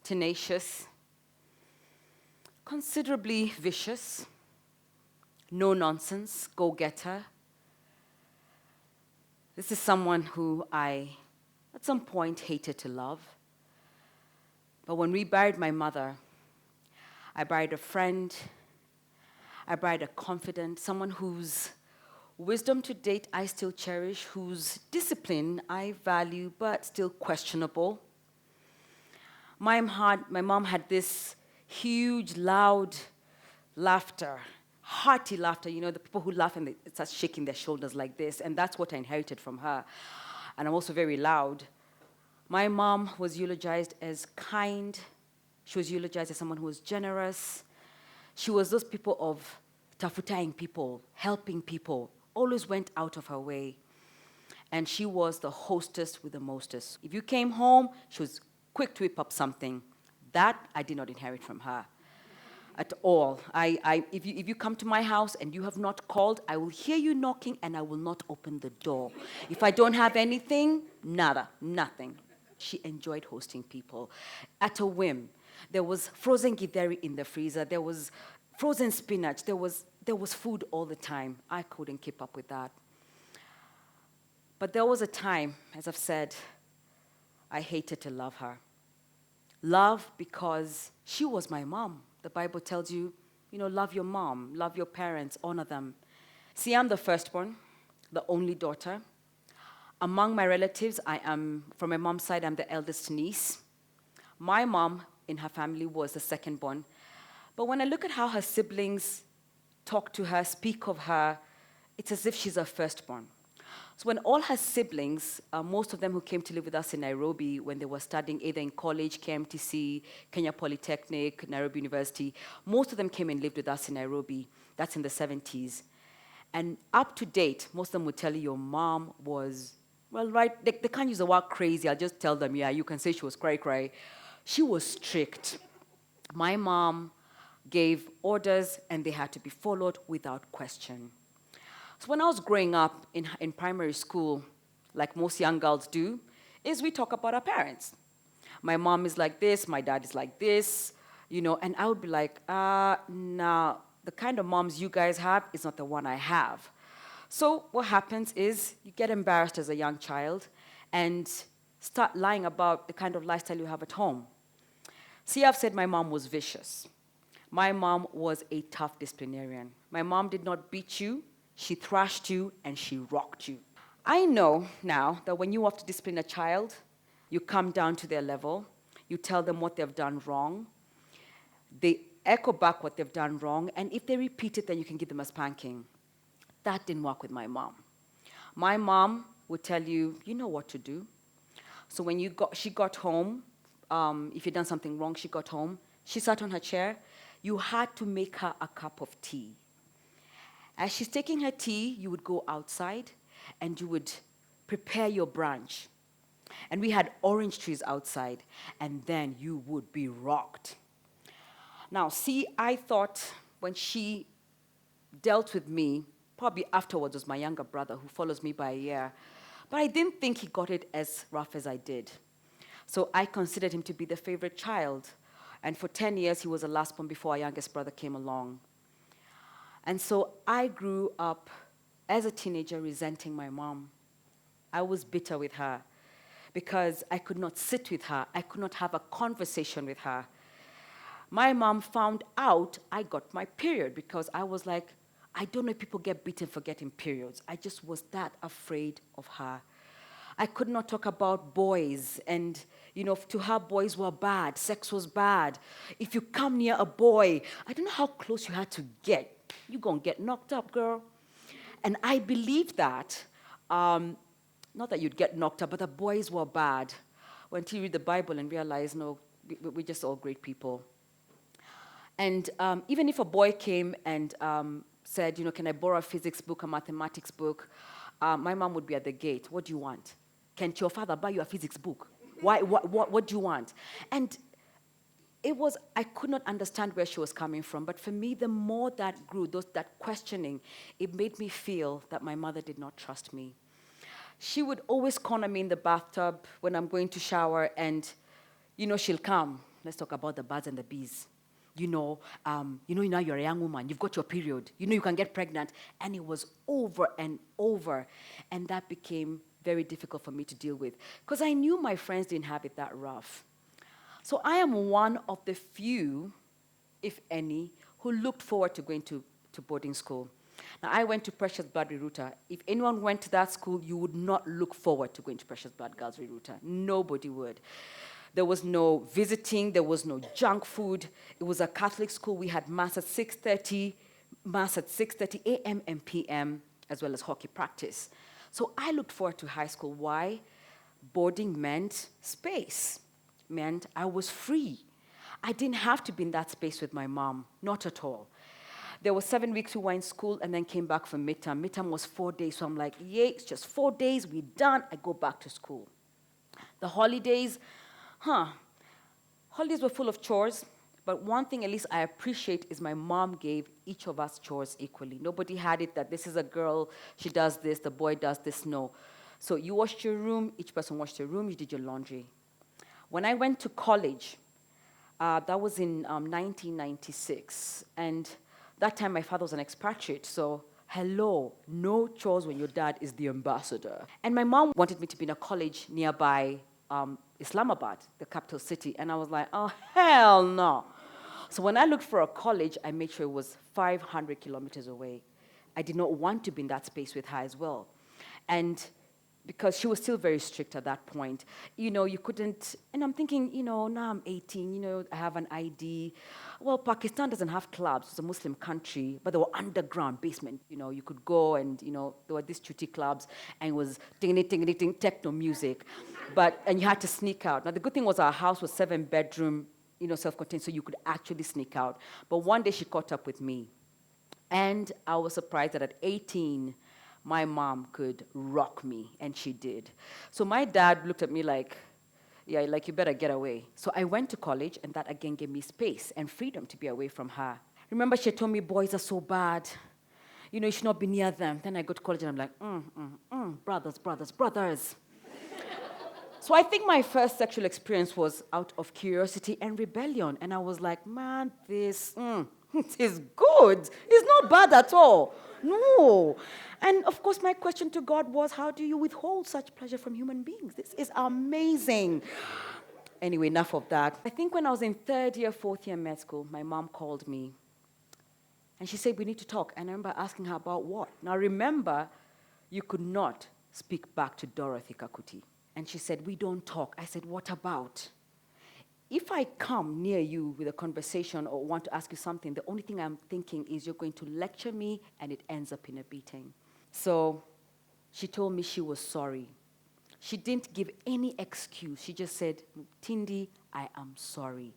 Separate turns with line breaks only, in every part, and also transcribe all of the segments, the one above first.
tenacious, considerably vicious, no nonsense, go-getter. This is someone who I, at some point, hated to love. But when we buried my mother, I buried a friend, I buried a confidant, someone whose wisdom to date I still cherish, whose discipline I value but still questionable. My mom had this huge, loud laughter, hearty laughter, you know, the people who laugh and they start shaking their shoulders like this, and that's what I inherited from her. And I'm also very loud. My mom was eulogized as kind. She was eulogized as someone who was generous. She was those people of tafutaing people, helping people, always went out of her way. And she was the hostess with the mostest. If you came home, she was quick to whip up something. That I did not inherit from her at all. If you come to my house and you have not called, I will hear you knocking and I will not open the door. If I don't have anything, nada, nothing. She enjoyed hosting people at a whim. There was frozen githeri in the freezer. There was frozen spinach. There was food all the time. I couldn't keep up with that. But there was a time, as I've said, I hated to love her. Love because she was my mom. The Bible tells you, love your mom, love your parents, honor them. See, I'm the firstborn, the only daughter. Among my relatives, from my mom's side, I'm the eldest niece. My mom, in her family, was the second-born. But when I look at how her siblings talk to her, speak of her, it's as if she's a firstborn. So when all her siblings, most of them who came to live with us in Nairobi when they were studying either in college, KMTC, Kenya Polytechnic, Nairobi University, most of them came and lived with us in Nairobi. That's in the 70s. And up to date, most of them would tell you your mom was, well, right, they can't use the word crazy. I'll just tell them, yeah, you can say she was cray-cray. She was strict. My mom gave orders, and they had to be followed without question. So when I was growing up in primary school, like most young girls do, is we talk about our parents. My mom is like this, my dad is like this, and I would be like, nah, the kind of moms you guys have is not the one I have. So what happens is you get embarrassed as a young child and start lying about the kind of lifestyle you have at home. See, I've said my mom was vicious. My mom was a tough disciplinarian. My mom did not beat you. She thrashed you, and she rocked you. I know now that when you have to discipline a child, you come down to their level, you tell them what they've done wrong, they echo back what they've done wrong, and if they repeat it, then you can give them a spanking. That didn't work with my mom. My mom would tell you, you know what to do. So when she got home, if you'd done something wrong, she got home, she sat on her chair, you had to make her a cup of tea. As she's taking her tea, you would go outside and you would prepare your brunch. And we had orange trees outside, and then you would be rocked. Now, see, I thought when she dealt with me, probably afterwards was my younger brother who follows me by a year, but I didn't think he got it as rough as I did. So I considered him to be the favorite child. And for 10 years, he was the last one before our youngest brother came along. And so I grew up as a teenager resenting my mom. I was bitter with her because I could not sit with her. I could not have a conversation with her. My mom found out I got my period because I was like, I don't know if people get beaten for getting periods. I just was that afraid of her. I could not talk about boys, and to her, boys were bad, sex was bad. If you come near a boy, I don't know how close you had to get. You're going to get knocked up, girl. And I believed that. Not that you'd get knocked up, but the boys were bad. Until you read the Bible and realize, no, we're just all great people. And even if a boy came and said, can I borrow a physics book, a mathematics book, my mom would be at the gate. What do you want? Can't your father buy you a physics book? Why? What do you want? And I could not understand where she was coming from, but for me, the more that grew, that questioning, it made me feel that my mother did not trust me. She would always corner me in the bathtub when I'm going to shower, and, she'll come. let's talk about the birds and the bees. Now you're a young woman, you've got your period, you can get pregnant. And it was over and over. And that became very difficult for me to deal with because I knew my friends didn't have it that rough. So I am one of the few, if any, who looked forward to going to boarding school. Now, I went to Precious Blood Reruta. If anyone went to that school, you would not look forward to going to Precious Blood Girls Reruta. Nobody would. There was no visiting. There was no junk food. It was a Catholic school. We had mass at 6:30 a.m. and p.m., as well as hockey practice. So I looked forward to high school. Why? Boarding meant space, meant I was free. I didn't have to be in that space with my mom, not at all. There were 7 weeks we were in school and then came back from midterm. Midterm was 4 days, so I'm like, yay, it's just 4 days, we're done, I go back to school. The holidays, holidays were full of chores, but one thing at least I appreciate is my mom gave each of us chores equally. Nobody had it that this is a girl, she does this, the boy does this, no. So you washed your room, each person washed their room, you did your laundry. When I went to college, that was in 1996, and that time, my father was an expatriate, so hello, no chores when your dad is the ambassador. And my mom wanted me to be in a college nearby Islamabad, the capital city, and I was like, oh, hell no. So when I looked for a college, I made sure it was 500 kilometers away. I did not want to be in that space with her as well. And because she was still very strict at that point. You couldn't, and I'm thinking, now I'm 18, I have an ID. Well, Pakistan doesn't have clubs, it's a Muslim country, but there were underground basement, you could go and, there were these chuti clubs, and it was ding-ding-ding-ding techno music, and you had to sneak out. Now, the good thing was our house was 7-bedroom, self-contained, so you could actually sneak out. But one day she caught up with me, and I was surprised that at 18, my mom could rock me, and she did. So my dad looked at me like, yeah, like you better get away. So I went to college, and that again gave me space and freedom to be away from her. Remember, she told me boys are so bad. You should not be near them. Then I go to college, and I'm like, brothers, brothers, brothers. So I think my first sexual experience was out of curiosity and rebellion. And I was like, man, this is good. It's not bad at all. No. And of course, my question to God was, how do you withhold such pleasure from human beings? This is amazing. Anyway, enough of that. I think when I was in 3rd year, 4th year med school, my mom called me. And she said, we need to talk. And I remember asking her about what. Now remember, you could not speak back to Dorothy Kakuti. And she said, we don't talk. I said, what about? If I come near you with a conversation or want to ask you something, the only thing I'm thinking is you're going to lecture me and it ends up in a beating. So she told me she was sorry. She didn't give any excuse. She just said, Mutindi, I am sorry.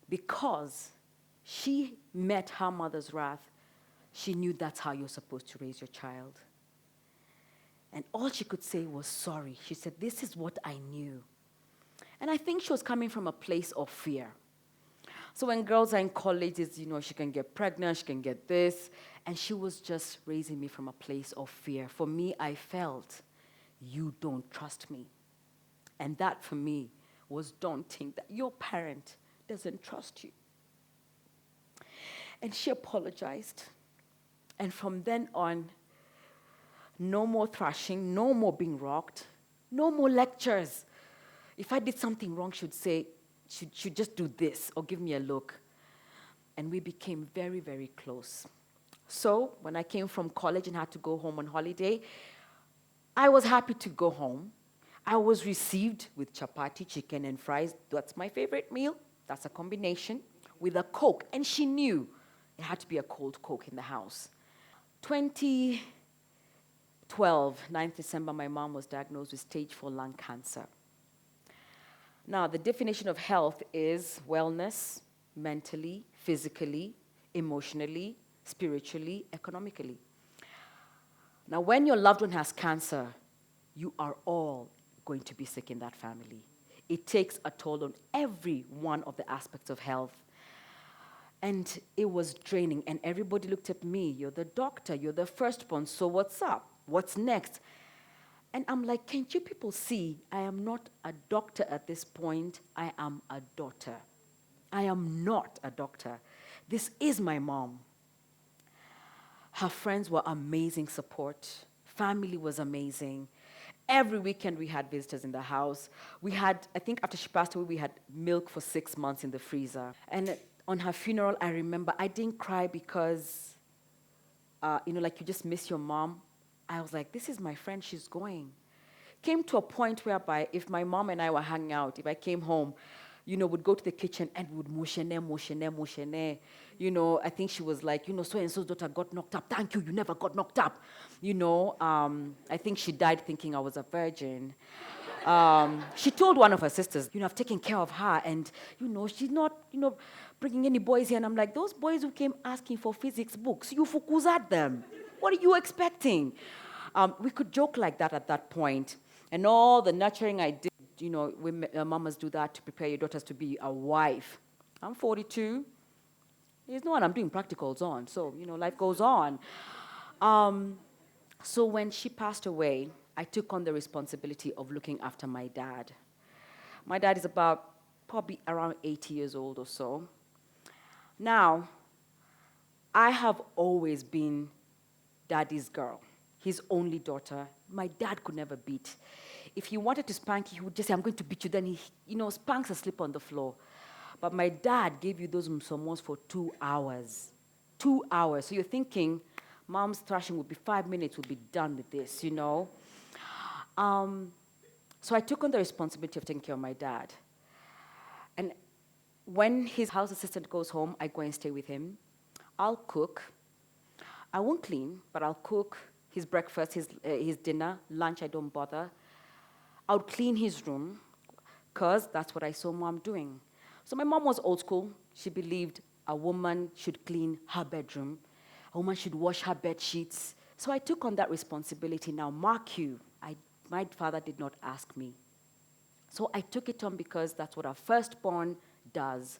Because she met her mother's wrath, she knew that's how you're supposed to raise your child. And all she could say was sorry. She said, this is what I knew. And I think she was coming from a place of fear. So when girls are in college, she can get pregnant, she can get this. And she was just raising me from a place of fear. For me, I felt, you don't trust me. And that, for me, was daunting, that your parent doesn't trust you. And she apologized. And from then on, no more thrashing, no more being rocked, no more lectures. If I did something wrong, she'd say, she'd just do this or give me a look. And we became very, very close. So when I came from college and had to go home on holiday, I was happy to go home. I was received with chapati, chicken, and fries. That's my favorite meal. That's a combination with a Coke. And she knew it had to be a cold Coke in the house. 2012, 9th December, my mom was diagnosed with stage 4 lung cancer. Now, the definition of health is wellness, mentally, physically, emotionally, spiritually, economically. Now, when your loved one has cancer, you are all going to be sick in that family. It takes a toll on every one of the aspects of health. And it was draining, and everybody looked at me. You're the doctor, you're the firstborn, so what's up? What's next? And I'm like, can't you people see I am not a doctor at this point? I am a daughter. I am not a doctor. This is my mom. Her friends were amazing support. Family was amazing. Every weekend we had visitors in the house. We had, I think after she passed away, we had milk for 6 months in the freezer. And on her funeral, I remember I didn't cry because, like you just miss your mom. I was like, this is my friend, she's going. Came to a point whereby if my mom and I were hanging out, if I came home, would go to the kitchen and would moshene. I think she was like, so-and-so's daughter got knocked up. Thank you, you never got knocked up. I think she died thinking I was a virgin. She told one of her sisters, I've taken care of her and, she's not, bringing any boys here. And I'm like, those boys who came asking for physics books, you fukuzat them. What are you expecting? We could joke like that at that point. And all the nurturing I did, mamas do that to prepare your daughters to be a wife. I'm 42. There's no one I'm doing practicals on. So, life goes on. So when she passed away, I took on the responsibility of looking after my dad. My dad is probably around 80 years old or so. Now, I have always been daddy's girl, his only daughter. My dad could never beat. If he wanted to spank, he would just say, I'm going to beat you. Then he, spanks asleep on the floor. But my dad gave you those msomos for 2 hours. 2 hours. So you're thinking, mom's thrashing would be 5 minutes, we'll be done with this, So I took on the responsibility of taking care of my dad. And when his house assistant goes home, I go and stay with him. I'll cook. I won't clean, but I'll cook his breakfast, his dinner, lunch, I don't bother. I'll clean his room, because that's what I saw mom doing. So my mom was old school. She believed a woman should clean her bedroom. A woman should wash her bed sheets. So I took on that responsibility. Now, mark you, my father did not ask me. So I took it on because that's what our firstborn does.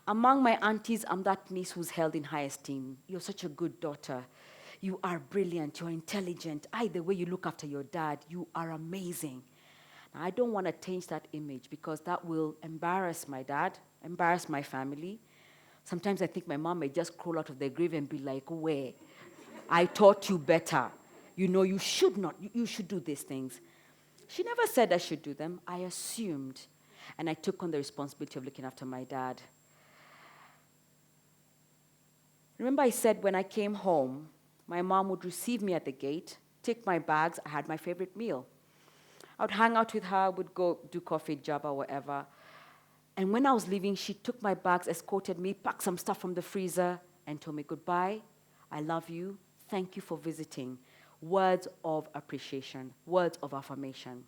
Among my aunties, I'm that niece who's held in high esteem. You're such a good daughter. You are brilliant. You're intelligent. The way you look after your dad, you are amazing. Now, I don't want to change that image because that will embarrass my dad, embarrass my family. Sometimes I think my mom may just crawl out of the grave and be like, where? I taught you better. You should not. You should do these things. She never said I should do them. I assumed. And I took on the responsibility of looking after my dad. Remember I said when I came home, my mom would receive me at the gate, take my bags. I had my favorite meal. I would hang out with her, would go do coffee, Java, whatever. And when I was leaving, she took my bags, escorted me, packed some stuff from the freezer, and told me, goodbye, I love you, thank you for visiting. Words of appreciation, words of affirmation.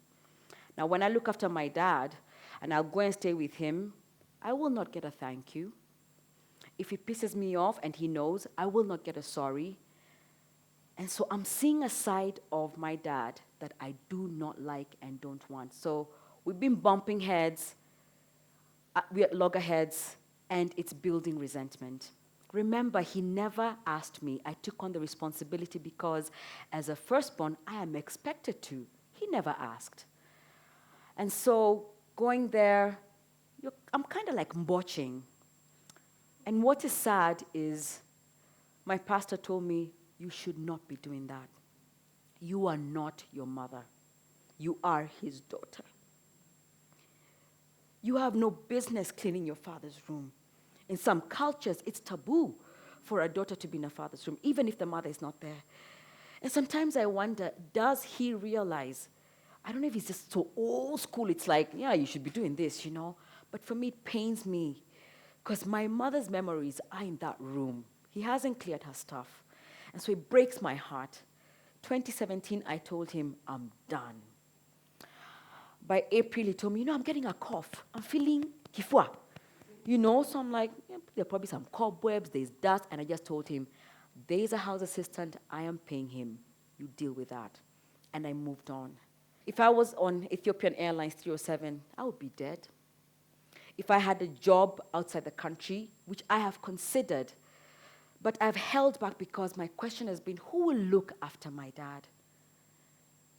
Now, when I look after my dad, and I'll go and stay with him, I will not get a thank you. If he pisses me off and he knows, I will not get a sorry. And so I'm seeing a side of my dad that I do not like and don't want. So we've been bumping heads, we're at loggerheads, and it's building resentment. Remember, he never asked me. I took on the responsibility because as a firstborn, I am expected to. He never asked. And so going there, I'm kind of like mbotching. And what is sad is my pastor told me, you should not be doing that. You are not your mother. You are his daughter. You have no business cleaning your father's room. In some cultures, it's taboo for a daughter to be in a father's room, even if the mother is not there. And sometimes I wonder, does he realize? I don't know if he's just so old school. It's like, yeah, you should be doing this, But for me, it pains me because my mother's memories are in that room. He hasn't cleared her stuff. And so it breaks my heart. 2017, I told him, I'm done. By April, he told me, I'm getting a cough. I'm feeling kifua. So I'm like, there are probably some cobwebs, there's dust. And I just told him, there's a house assistant, I am paying him. You deal with that. And I moved on. If I was on Ethiopian Airlines 307, I would be dead. If I had a job outside the country, which I have considered, but I've held back because my question has been, who will look after my dad?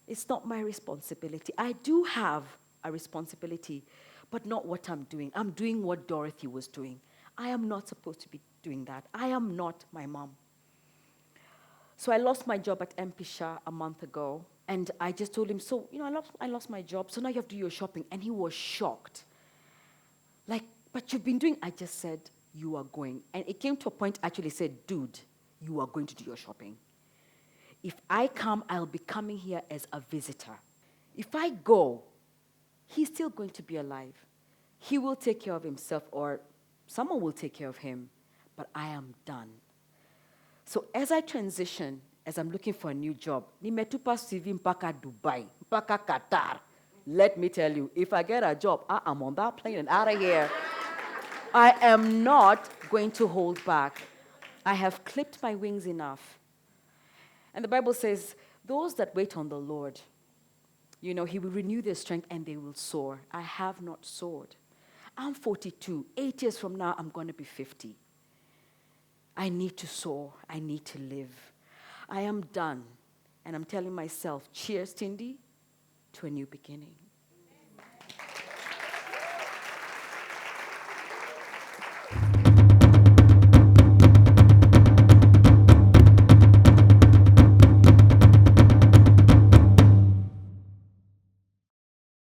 It's not my responsibility. I do have a responsibility, but not what I'm doing. I'm doing what Dorothy was doing. I am not supposed to be doing that. I am not my mom. So I lost my job at Mpisha a month ago, and I just told him, so, I lost my job, so now you have to do your shopping. And he was shocked. Like, but you've been doing, I just said, you are going. And it came to a point, I actually said, dude, you are going to do your shopping. If I come, I'll be coming here as a visitor. If I go, he's still going to be alive. He will take care of himself, or someone will take care of him, but I am done. So as I transition, as I'm looking for a new job, nimetupa CV mpaka Dubai, mpaka Qatar. Let me tell you, if I get a job, I'm on that plane and out of here. I am not going to hold back. I have clipped my wings enough. And the Bible says, those that wait on the Lord, he will renew their strength and they will soar. I have not soared. I'm 42. 8 years from now, I'm going to be 50. I need to soar. I need to live. I am done. And I'm telling myself, cheers, Tindi, to a new beginning.